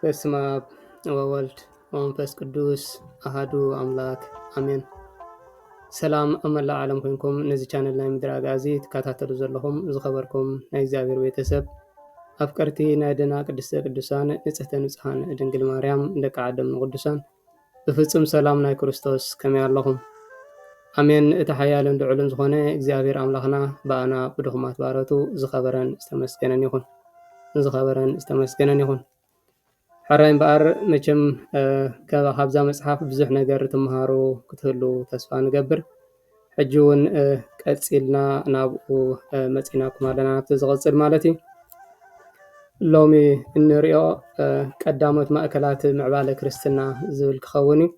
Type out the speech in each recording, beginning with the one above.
በስመ አብ ወወልድ ወመንፈስ ቅዱስ አሐዱ አምላክ አሜን። ሰላም ኣብ መላእ ዓለም ኮይንኩም ነዚ ቻነል ናይ ምድር ኣጋዚ ትከታተሉ ዘለኹም ዝኸበርኩም ናይ እግዚኣብሔር ቤተሰብ ኣፍቀርቲ ናይ ደና ቅድስተ ቅዱሳን ንጽሕተ ንጹሓን ድንግል ማርያም ደቂ ዓደም ቅዱሳን ብፍጹም ሰላም ናይ ክርስቶስ ከመይ ኣለኹም? ኣሜን። እቲ ሓያልን ልዑልን ዝኾነ እግዚኣብሔር ኣምላኽና በኣና ብድኹማት ባረቱ ዝኸበረን ዝተመስገነን ይኹን። ዝኸበረን ዝተመስገነን ይኹን። ሓራይ እምበኣር መቸም ካብዛ መፅሓፍ ብዙሕ ነገር ትመሃሩ ክትህሉ ተስፋ ንገብር። ሕጂ እውን ቀፂልና ናብኡ መፂናኩም ኣለና ናብቲ ዝቕፅል ማለት እዩ። ሎሚ እንሪኦ ቀዳሞት ማእከላት ምዕባለ ክርስትና ዝብል ክኸውን እዩ።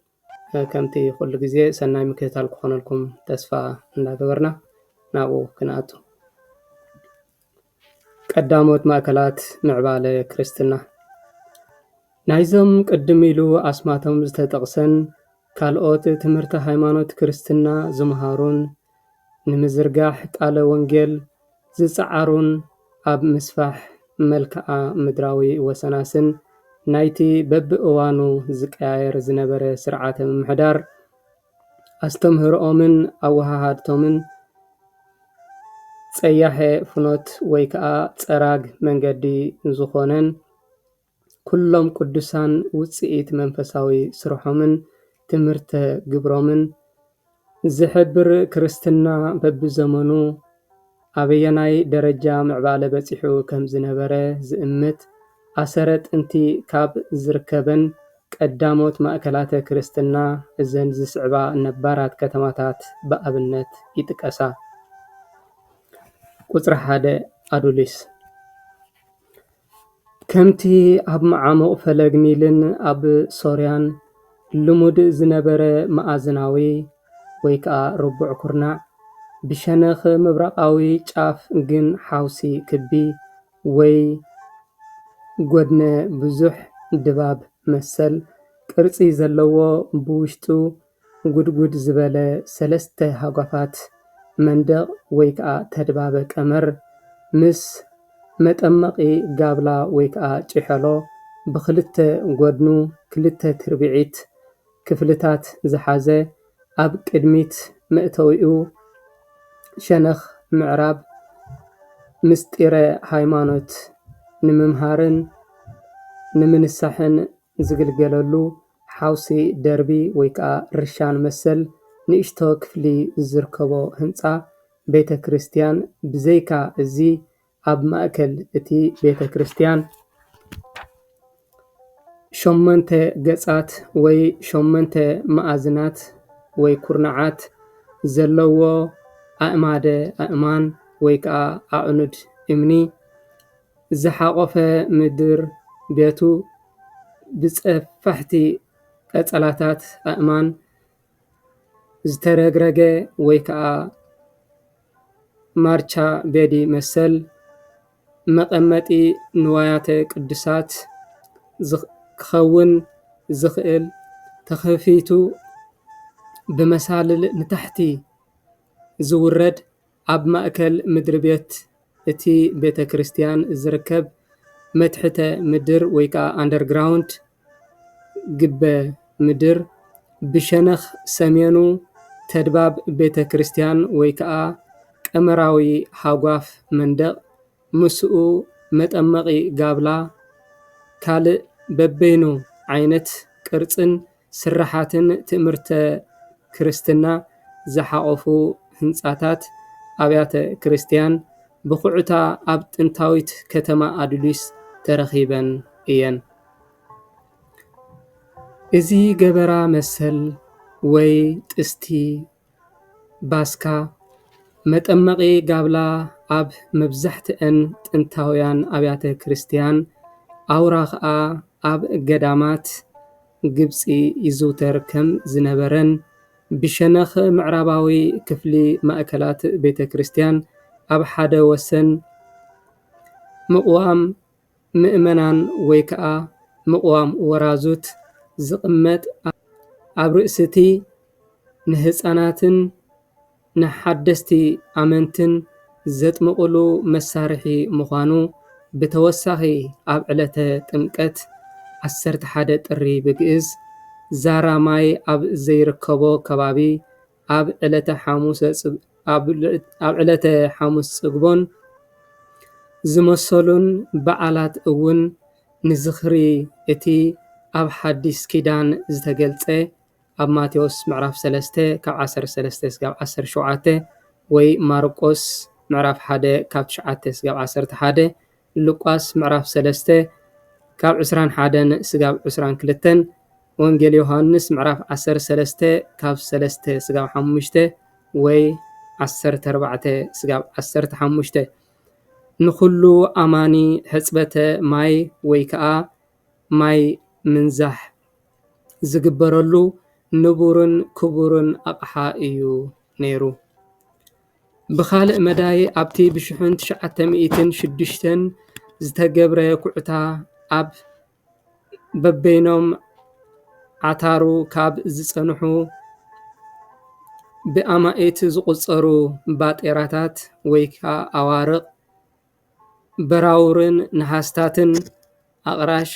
ከምቲ ኩሉ ግዜ ሰናይ ምክትታል ክኾነልኩም ተስፋ እንዳገበርና ናብኡ ክንኣቱ። ቀዳሞት ማእከላት ምዕባለ ክርስትና ናይዞም ቅድም ኢሉ ኣስማቶም ዝተጠቕሰን ካልኦት ትምህርቲ ሃይማኖት ክርስትና ዝምሃሩን ንምዝርጋሕ ቃለ ወንጌል ዝፀዓሩን ኣብ ምስፋሕ መልክዓ ምድራዊ ወሰናስን ናይቲ በቢእዋኑ ዝቀያየር ዝነበረ ስርዓተ ምምሕዳር ኣስተምህሮኦምን ኣወሃሃድቶምን ፀያሐ ፍኖት ወይ ከዓ ፀራግ መንገዲ ዝኾነን ኩሎም ቅዱሳን ውፅኢት መንፈሳዊ ስርሖምን ትምህርተ ግብሮምን ዝሕብር ክርስትና በቢዘመኑ ኣበየናይ ደረጃ ምዕባለ በፂሑ ከም ዝነበረ ዝእምት ኣሰረ ጥንቲ ካብ ዝርከበን ቀዳሞት ማእከላተ ክርስትና እዘን ዝስዕባ ነባራት ከተማታት ብኣብነት ይጥቀሳ። ቁፅሪ 1 ኣዱሊስ ከምቲ ኣብ መዓሞቕ ፈለግ ኒልን ኣብ ሶርያን ልሙድ ዝነበረ መኣዝናዊ ወይ ከዓ ርቡዕ ኩርናዕ ብሸነኽ ምብራቃዊ ጫፍ ግን ሓውሲ ክቢ ወይ ጎድነ ብዙሕ ድባብ መሰል ቅርፂ ዘለዎ ብውሽጡ ጉድጉድ ዝበለ ሰለስተ ሃጓፋት መንደቕ ወይ ከዓ ተድባበ ቀመር ምስ መጠመቂ ጋብላ ወይ ከዓ ጭሕሎ ብክልተ ጎድኑ ክልተ ትርብዒት ክፍልታት ዝሓዘ ኣብ ቅድሚት መእተዊኡ ሸነኽ ምዕራብ ምስጢረ ሃይማኖት ንምምሃርን ንምንሳሕን ዝግልገለሉ ሓውሲ ደርቢ ወይ ከዓ ርሻን መሰል ንእሽቶ ክፍሊ ዝርከቦ ህንፃ ቤተ ክርስቲያን ብዘይካ እዚ ኣብ ማእከል እቲ ቤተ ክርስቲያን 8 ገጻት ወይ 8 መኣዝናት ወይ ኩርናዓት ዘለዎ ኣእማደ ኣእማን ወይ ከዓ ኣዕኑድ እምኒ ዝሓቆፈ ምድር ቤቱ ብፀፋሕቲ ቀፀላታት ኣእማን ዝተረግረገ ወይ ከዓ ማርቻ ቤዲ መሰል መቐመጢ ንዋያተ ቅዱሳት ክኸውን ዝኽእል ተኸፊቱ ብመሳልል ንታሕቲ ዝውረድ ኣብ ማእከል ምድሪ ቤት እቲ ቤተ ክርስቲያን ዝርከብ መትሕተ ምድር ወይ ከዓ ኣንደርግራውንድ ግበ ምድር ብሸነኽ ሰሜኑ ተድባብ ቤተ ክርስቲያን ወይ ከዓ ቀመራዊ ሃጓፍ መንደቕ ምስኡ መጠመቂ ጋብላ ካልእ በበይኑ ዓይነት ቅርፅን ስራሓትን ትምህርተ ክርስትና ዝሓቆፉ ህንፃታት ኣብያተ ክርስቲያን ብኩዕታ ኣብ ጥንታዊት ከተማ ኣድሊስ ተረኺበን እየን። እዚ ገበራ መሰል ወይ ጥስቲ ባስካ መጠመቂ ጋብላ ኣብ መብዛሕትአን ጥንታውያን ኣብያተ ክርስቲያን ኣውራ ከዓ ኣብ ገዳማት ግብፂ ይዝውተር ከም ዝነበረን ብሸነኽ ምዕራባዊ ክፍሊ ማእከላት ቤተ ክርስቲያን ኣብ ሓደ ወሰን ምቕዋም ምእመናን ወይ ከዓ ምቕዋም ወራዙት ዝቕመጥ ኣብ ርእሲ እቲ ንህፃናትን ንሓደስቲ ኣመንትን ዘጥምቕሉ መሳርሒ ምዃኑ ብተወሳኺ ኣብ ዕለተ ጥምቀት 11 ጥሪ ብግእዝ ዛራ ማይ ኣብ ዘይርከቦ ከባቢ ኣብ ዕለተ ሐሙስ ጽግቦን ዝመሰሉን በዓላት እውን ንዝኽሪ እቲ ኣብ ሓዲስ ኪዳን ዝተገልጸ ኣብ ማቴዎስ ምዕራፍ 3 ካብ 13 እስካብ 17 ወይ ማርቆስ ምዕራፍ 1 ካብ 9 እስካብ 11 ሉቃስ ምዕራፍ 3 ካብ 21 እስካብ 22 ወንጌል ዮሐንስ ምዕራፍ 13 ካብ 3 እስካብ 5 ወይ 14 እስካብ 15 ንኹሉ ኣማኒ ሕፅበተ ማይ ወይ ከዓ ማይ ምንዛሕ ዝግበረሉ ንቡርን ክቡርን ኣቕሓ እዩ ነይሩ። ብኻልእ መዳይ ኣብቲ ብ1906 ዝተገብረ ኩዕታ ኣብ በበይኖም ዓታሩ ካብ ዝጸንሑ ብኣማኢት ዝቑጸሩ ባጤራታት ወይ ከዓ ኣዋርቕ በራውርን ነሃስታትን ኣቕራሽ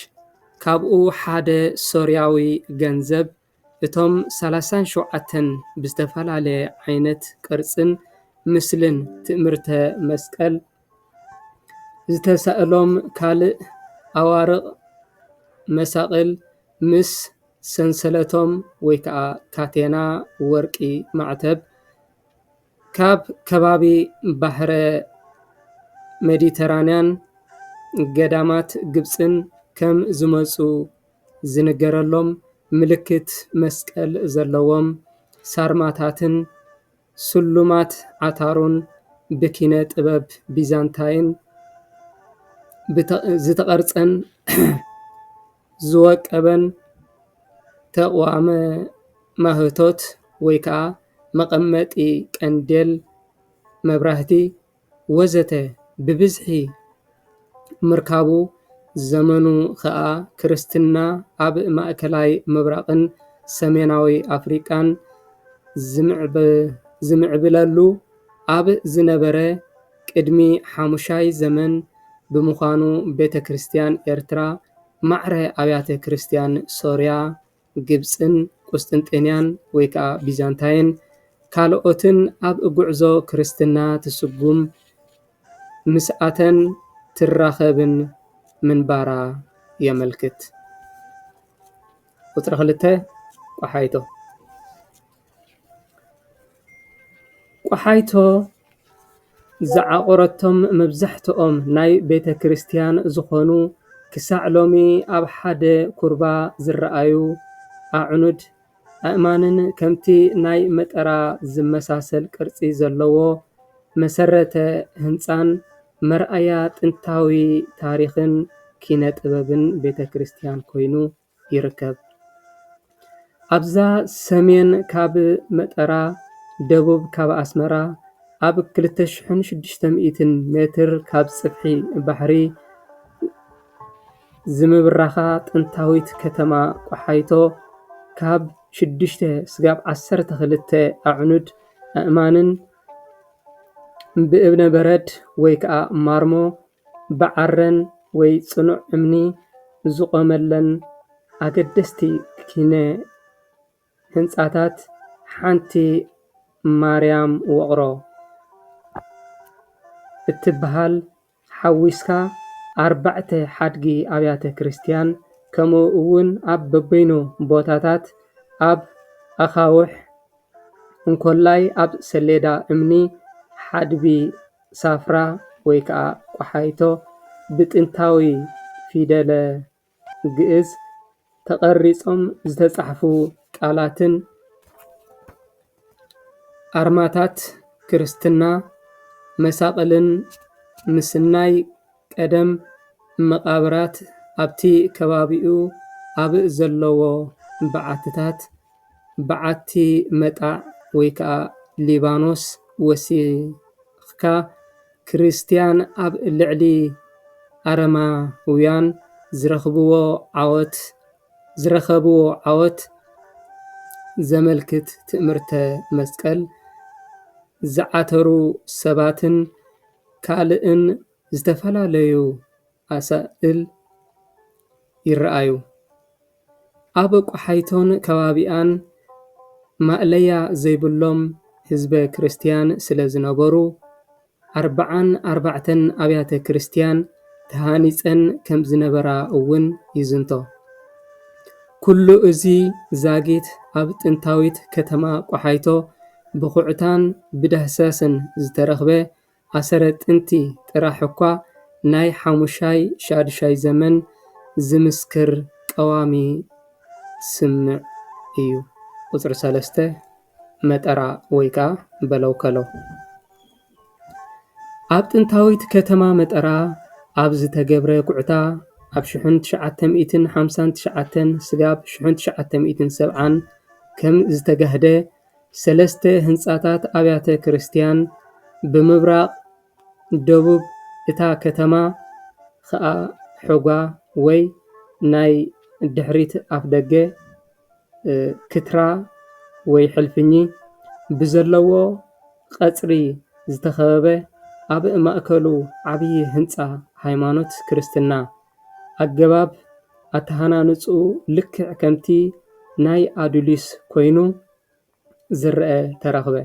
ካብኡ ሓደ ሶርያዊ ገንዘብ እቶም 37 ብዝተፈላለየ ዓይነት ቅርጽን ምስልን ትእምርተ መስቀል ዝተሳእሎም ካልእ ኣዋርቕ መሳቕል ምስ ሰንሰለቶም ወይ ከዓ ካቴና ወርቂ ማዕተብ ካብ ከባቢ ባሕረ ሜዲተራንያን ገዳማት ግብፅን ከም ዝመፁ ዝንገረሎም ምልክት መስቀል ዘለዎም ሳርማታትን ስሉማት ዓታሩን ብኪነ ጥበብ ቢዛንታይን ዝተቐርጸን ዝወቀበን ተቋመ ማህቶት ወይ ከዓ መቐመጢ ቀንዴል መብራህቲ ወዘተ ብብዝሒ ምርካቡ ዘመኑ ከዓ ክርስትና ኣብ ማእከላይ ምብራቕን ሰሜናዊ ኣፍሪቃን ዝምዕብለሉ ኣብ ዝነበረ ቅድሚ ሓሙሻይ ዘመን ብምዃኑ ቤተ ክርስቲያን ኤርትራ ማዕረ ኣብያተ ክርስቲያን ሶርያ ግብፅን ቁስጥንጥንያን ወይ ከዓ ቢዛንታይን ካልኦትን ኣብ ጉዕዞ ክርስትና ትስጉም ምስኣተን ትራኸብን ምንባራ የመልክት። ቁጥሪ 2 ቋሓይቶ ቋሓይቶ ዝዓቆረቶም መብዛሕትኦም ናይ ቤተ ክርስቲያን ዝኾኑ ክሳዕ ሎሚ ኣብ ሓደ ኩርባ ዝረአዩ ኣዕኑድ ኣእማንን ከምቲ ናይ መጠራ ዝመሳሰል ቅርፂ ዘለዎ መሰረተ ህንፃን መርኣያ ጥንታዊ ታሪኽን ኪነ ጥበብን ቤተ ክርስቲያን ኮይኑ ይርከብ። ኣብዛ ሰሜን ካብ መጠራ ደቡብ ካብ ኣስመራ ኣብ 2600 ሜትር ካብ ጽፍሒ ባሕሪ ዝምብራኻ ጥንታዊት ከተማ ቋሓይቶ ካብ 6 እስካብ 12 ኣዕኑድ ኣእማንን ብእብነ በረድ ወይ ከዓ ማርሞ ብዓረን ወይ ጽኑዕ እምኒ ዝቆመለን ኣገደስቲ ኪነ ህንፃታት ሓንቲ ማርያም ውቕሮ እትበሃል ሓዊስካ 4 ሓድጊ ኣብያተ ክርስቲያን ከምኡ እውን ኣብ በበይኑ ቦታታት ኣብ ኣኻውሕ እንኮላይ ኣብ ሰሌዳ እምኒ ሓድቢ ሳፍራ ወይ ከዓ ቋሓይቶ ብጥንታዊ ፊደለ ግእዝ ተቐሪጾም ዝተጻሕፉ ቃላትን ኣርማታት ክርስትና መሳቕልን ምስናይ ቀደም መቃብራት ኣብቲ ከባቢኡ ኣብ ዘለዎ በዓትታት በዓቲ መጣዕ ወይ ከዓ ሊባኖስ ወሲኽካ ክርስቲያን ኣብ ልዕሊ ኣረማውያን ዝረኸብዎ ዓወት ዘመልክት ትእምርተ መስቀል ዝዓተሩ ሰባትን ካልእን ዝተፈላለዩ ኣሳእል ይረኣዩ። ኣብ ቋሓይቶን ከባቢኣን ማእለያ ዘይብሎም ህዝበ ክርስቲያን ስለ ዝነበሩ 44 ኣብያተ ክርስቲያን ተሃኒፀን ከም ዝነበራ እውን ይዝንቶ። ኩሉ እዚ ዛጊት ኣብ ጥንታዊት ከተማ ቋሓይቶ ብኹዕታን ብዳህሳስን ዝተረኽበ ኣሰረ ጥንቲ ጥራሕ እኳ ናይ 5-6 ዘመን ዝምስክር ቀዋሚ ስምዕ እዩ። ቁፅሪ 3 መጠራ ወይ ከዓ በለውከሎ ኣብ ጥንታዊት ከተማ መጠራ ኣብ ዝተገብረ ኩዕታ ኣብ 1959 ስጋብ 1970 ከም ዝተጋህደ 3 ህንፃታት ኣብያተ ክርስቲያን ብምብራቕ ደቡብ እታ ከተማ ከዓ ሕጓ ወይ ናይ ድሕሪት ኣፍ ደገ ክትራ ወይ ሕልፍኝ ብዘለዎ ቀፅሪ ዝተኸበበ ኣብ ማእከሉ ዓብይ ህንፃ ሃይማኖት ክርስትና ኣገባብ ኣተሃናንፁ ልክዕ ከምቲ ናይ ኣዱሊስ ኮይኑ ዝርአ ተረኽበ።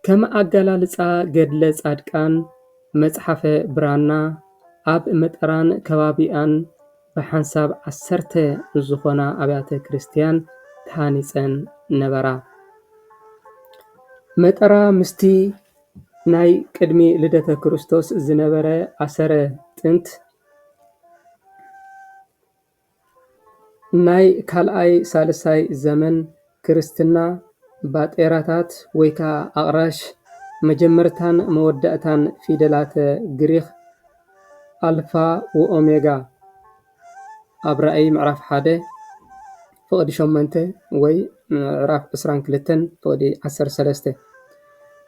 ከም ኣገላልፃ ገድለ ጻድቃን መጽሓፈ ብራና ኣብ መጠራን ከባቢኣን ብሓንሳብ 10 ዝኾና ኣብያተ ክርስቲያን ተሃኒፀን ነበራ። መጠራ ምስቲ ናይ ቅድሚ ልደተ ክርስቶስ ዝነበረ ኣሰረ ጥንት ናይ ካልኣይ ሳልሳይ ዘመን ክርስትና ባጤራታት ወይ ከዓ ኣቕራሽ መጀመርታን መወዳእታን ፊደላተ ግሪኽ ኣልፋ ወኦሜጋ ኣብ ራእይ ምዕራፍ 1 ፍቕዲ 8 ወይ ምዕራፍ 22 ፍቕዲ 13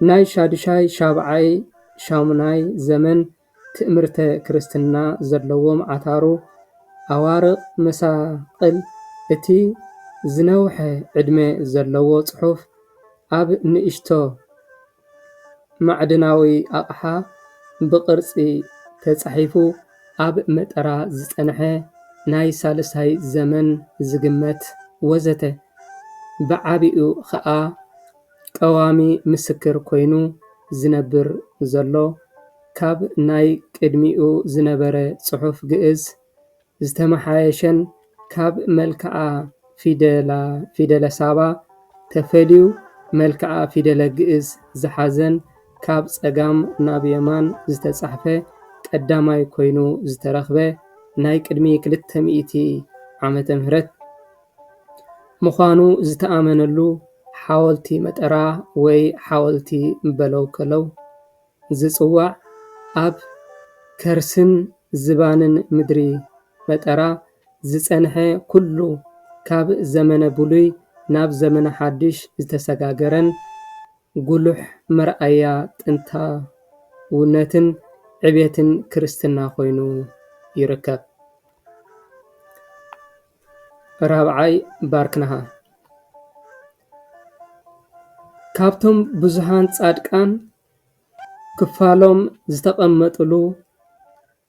ናይ 7ይ ዘመን ትእምርተ ክርስትና ዘለዎም ዓታሩ ኣዋርቕ መሳቕል እቲ ዝነውሐ ዕድመ ዘለዎ ጽሑፍ ኣብ ንእሽቶ ማዕድናዊ ኣቕሓ ብቅርጺ ተጻሒፉ ኣብ መጠራ ዝጸንሐ ናይ ሳልሳይ ዘመን ዝግመት ወዘተ ብዓቢኡ ከዓ ቀዋሚ ምስክር ኮይኑ ዝነብር ዘሎ ካብ ናይ ቅድሚኡ ዝነበረ ጽሑፍ ግዕዝ ዝተመሓየሸን ካብ መልክዓ ፊደለ ሳባ ተፈልዩ መልክዓ ፊደለ ግዕዝ ዝሓዘን ካብ ጸጋም ናብ የማን ዝተጻሕፈ ቀዳማይ ኮይኑ ዝተረኽበ ናይ ቅድሚ 200 ዓመተ ምህረት ምዃኑ ዝተኣመነሉ ሓወልቲ መጠራ ወይ ሓወልቲ በለውከለው ዝጽዋዕ ኣብ ከርስን ዝባንን ምድሪ መጠራ ዝጸንሐ ኩሉ ካብ ዘመነ ብሉይ ናብ ዘመነ ሓድሽ ዝተሰጋገረን ጉሉሕ መርኣያ ጥንታውነትን ዕብየትን ክርስትና ኮይኑ ይርከብ። ራብዓይ ባርክናሃ ካብቶም ብዙሃን ጻድቃን ክፋሎም ዝተቐመጥሉ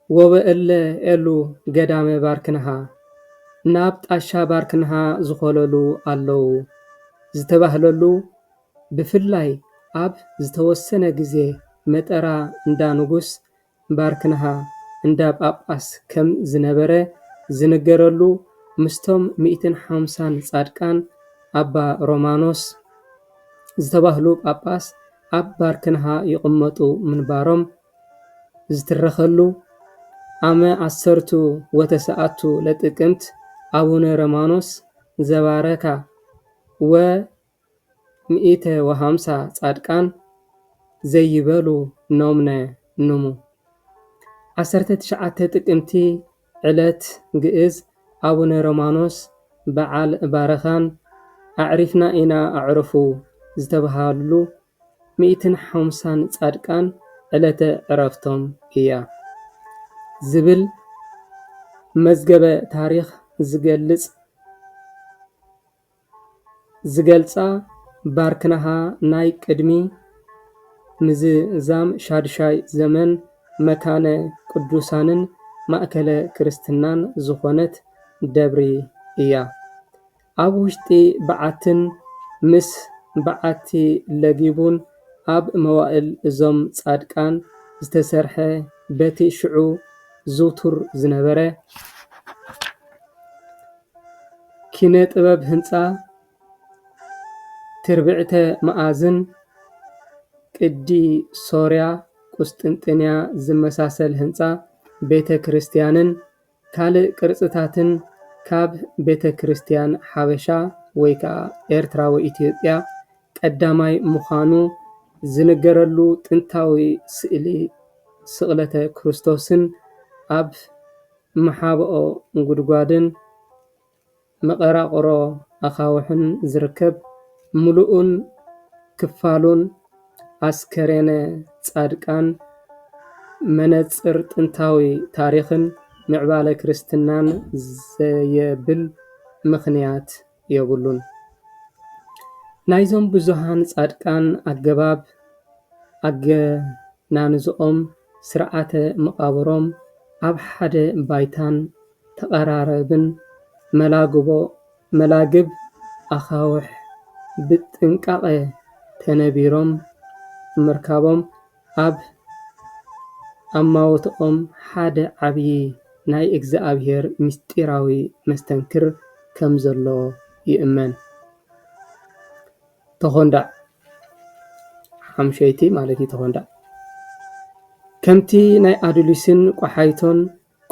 ወበእለ ኤሉ ገዳመ ባርክናሃ ናብ ጣሻ ባርክናሃ ዝኸለሉ ኣለዉ ዝተባህለሉ ብፍላይ ኣብ ዝተወሰነ ግዜ መጠራ እንዳ ንጉስ ባርክናሃ እንዳ ጳጳስ ከም ዝነበረ ዝንገረሉ ምስቶም 150 ጻድቃን ኣባ ሮማኖስ ዝተባህሉ ጳጳስ ኣብ ባርክናሃ ይቕመጡ ምንባሮም ዝተረኸሉ ኣመ 10 ወተሰዓቱ ለጥቅምት ኣቡነ ሮማኖስ ዘባረካ ወ 150 ጻድቃን ዘይበሉ ኖምነ ንሙ 19 ጥቅምቲ ዕለት ግዕዝ ኣቡነ ሮማኖስ በዓል ባረኻን ኣዕሪፍና ኢና ኣዕርፉ ዝተባሃሉ 150 ጻድቃን ዕለተ ዕረፍቶም እያ ዝብል መዝገበ ታሪኽ ዝገልጻ ባርክናሃ ናይ ቅድሚ ምዝዛም ሻድሻይ ዘመን መካነ ቅዱሳንን ማእከለ ክርስትናን ዝኾነት ደብሪ እያ። ኣብ ውሽጢ በዓትን ምስ በዓቲ ለጊቡን ኣብ መዋእል እዞም ጻድቃን ዝተሰርሐ በቲ ሽዑ ዝውቱር ዝነበረ ኪነ ጥበብ ህንፃ ትርብዕተ መኣዝን ቅዲ ሶርያ ቁስጥንጥንያ ዝመሳሰል ህንፃ ቤተ ክርስቲያንን ካልእ ቅርጽታትን ካብ ቤተ ክርስቲያን ሓበሻ ወይ ከዓ ኤርትራ ወይ ኢትዮጵያ ቀዳማይ ምዃኑ ዝነገረሉ ጥንታዊ ስእሊ ስቕለተ ክርስቶስን ኣብ መሓብኦ ጉድጓድን መቐራቕሮ ኣኻውሕን ዝርከብ ሙሉኡን ክፋሉን ኣስከሬነ ጻድቃን መነጽር ጥንታዊ ታሪኽን ምዕባለ ክርስትናን ዘየብል ምኽንያት የብሉን። ናይዞም ብዙሃን ጻድቃን ኣገባብ ኣገናንዝኦም ስርዓተ መቃብሮም ኣብ ሓደ ባይታን ተቐራረብን መላግብ ኣኻውሕ ብጥንቃቐ ተነቢሮም ምርካቦም ኣብ ኣማውትኦም ሓደ ዓብዪ ናይ እግዚኣብሔር ምስጢራዊ መስተንክር ከም ዘሎ ይእመን። ተኾንዳዕ ሓምሸይቲ ማለት እዩ። ተኾንዳዕ ከምቲ ናይ ኣድሊስን ቋሓይቶን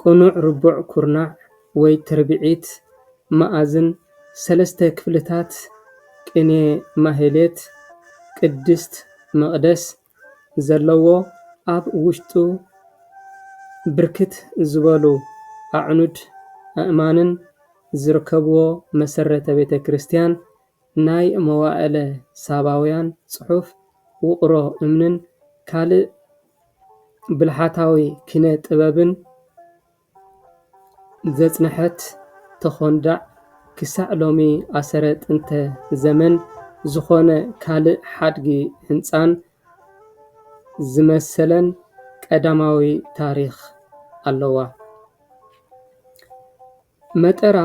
ቁኑዕ ርቡዕ ኩርናዕ ወይ ትርቢዒት መኣዝን 3 ክፍልታት ቅኔ ማህሌት ቅድስት መቕደስ ዘለዎ ኣብ ውሽጡ ብርክት ዝበሉ ኣዕኑድ ኣእማንን ዝርከብዎ መሰረተ ቤተ ክርስቲያን ናይ መዋዕለ ሳባውያን ጽሑፍ ውቕሮ እምንን ካልእ ብልሓታዊ ኪነ ጥበብን ዘጽንሐት ተኾንዳዕ ክሳዕ ሎሚ ኣሰረ ጥንተ ዘመን ዝኾነ ካልእ ሓድጊ ህንፃን ዝመሰለን ቀዳማዊ ታሪኽ ኣለዋ። መጠራ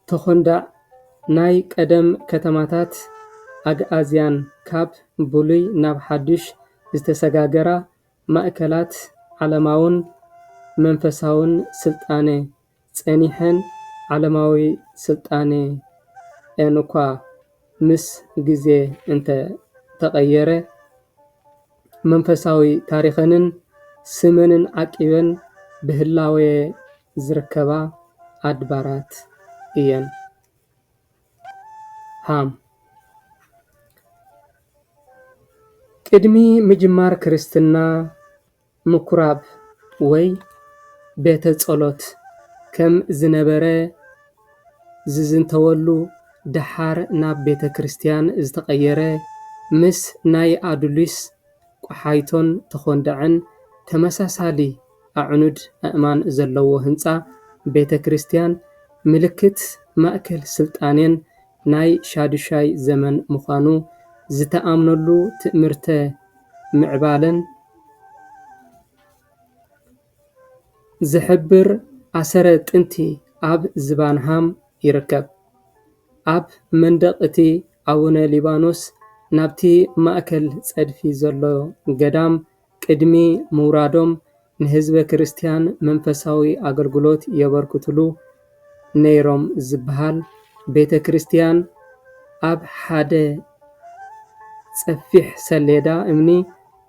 ተኾንዳዕ ናይ ቀደም ከተማታት ኣግኣዝያን ካብ ብሉይ ናብ ሓድሽ ዝተሰጋገራ ማእከላት ዓለማውን መንፈሳውን ስልጣነ ጸኒሐን ዓለማዊ ስልጣነ እንኳ ምስ ግዜ እንተ ተቐየረ መንፈሳዊ ታሪኸንን ስመንን ዓቂበን ብህላዌ ዝርከባ ኣድባራት እየን። ሃም ቅድሚ ምጅማር ክርስትና ምኩራብ ወይ ቤተ ጸሎት ከም ዝነበረ ዝዝንተወሉ ድሓር ናብ ቤተ ክርስቲያን ዝተቐየረ ምስ ናይ ኣድሊስ ቋሓይቶን ተኾንዳዕን ተመሳሳሊ ኣዕኑድ ኣእማን ዘለዎ ህንፃ ቤተ ክርስቲያን ምልክት ማእከል ስልጣኔን ናይ ሻድሻይ ዘመን ምዃኑ ዝተኣምነሉ ትእምርተ ምዕባለን ዝሕብር ኣሰረ ጥንቲ ኣብ ዝባንሃም ይርከብ። ኣብ መንደቕ እቲ ኣቡነ ሊባኖስ ናብቲ ማእከል ጸድፊ ዘሎ ገዳም ቅድሚ ምውራዶም ንህዝበ ክርስቲያን መንፈሳዊ ኣገልግሎት የበርክትሉ ነይሮም ዝበሃል ቤተ ክርስቲያን ኣብ ሓደ ጸፊሕ ሰሌዳ እምኒ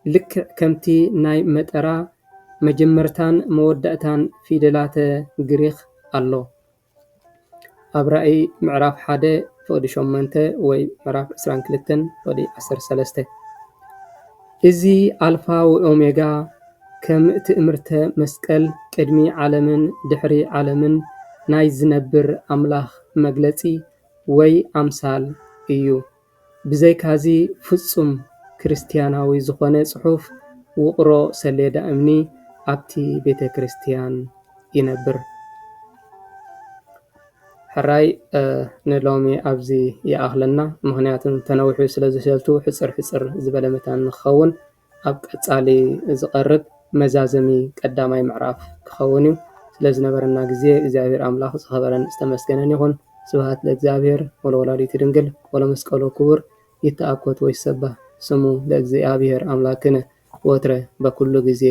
ልክዕ ከምቲ ናይ መጠራ መጀመርታን መወዳእታን ፊደላተ ግሪኽ ኣሎ። ኣብ ራእይ ምዕራፍ 1 ፍቕዲ 8 ወይ ምዕራፍ 22 ፍቕዲ 13 እዚ ኣልፋ ወኦሜጋ ከም ትእምርተ መስቀል ቅድሚ ዓለምን ድሕሪ ዓለምን ናይ ዝነብር ኣምላኽ መግለጺ ወይ ኣምሳል እዩ። ብዘይካዚ ፍጹም ክርስትያናዊ ዝኾነ ጽሑፍ ውቕሮ ሰሌዳ እምኒ ኣብቲ ቤተ ክርስቲያን ይነብር። ሕራይ ንሎሚ ኣብዚ ይኣኽለና። ምክንያቱም ተነዊሑ ስለ ዝሰልቱ ሕፅር ሕፅር ዝበለ መጠን ንክኸውን ኣብ ቀጻሊ ዝቐርብ መዛዘሚ ቀዳማይ ምዕራፍ ክኸውን እዩ። ስለ ዝነበረና ግዜ እግዚኣብሔር ኣምላኽ ዝኸበረን ዝተመስገነን ይኹን። ስብሃት ለእግዚኣብሔር ወለወላዲቱ ድንግል ወለመስቀሉ ክቡር። ይተኣኮት ወይሰባህ ስሙ ለእግዚኣብሔር ኣምላክነ ወትረ በኩሉ ግዜ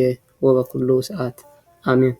ወበኩሉ ሰዓት ኣሜን።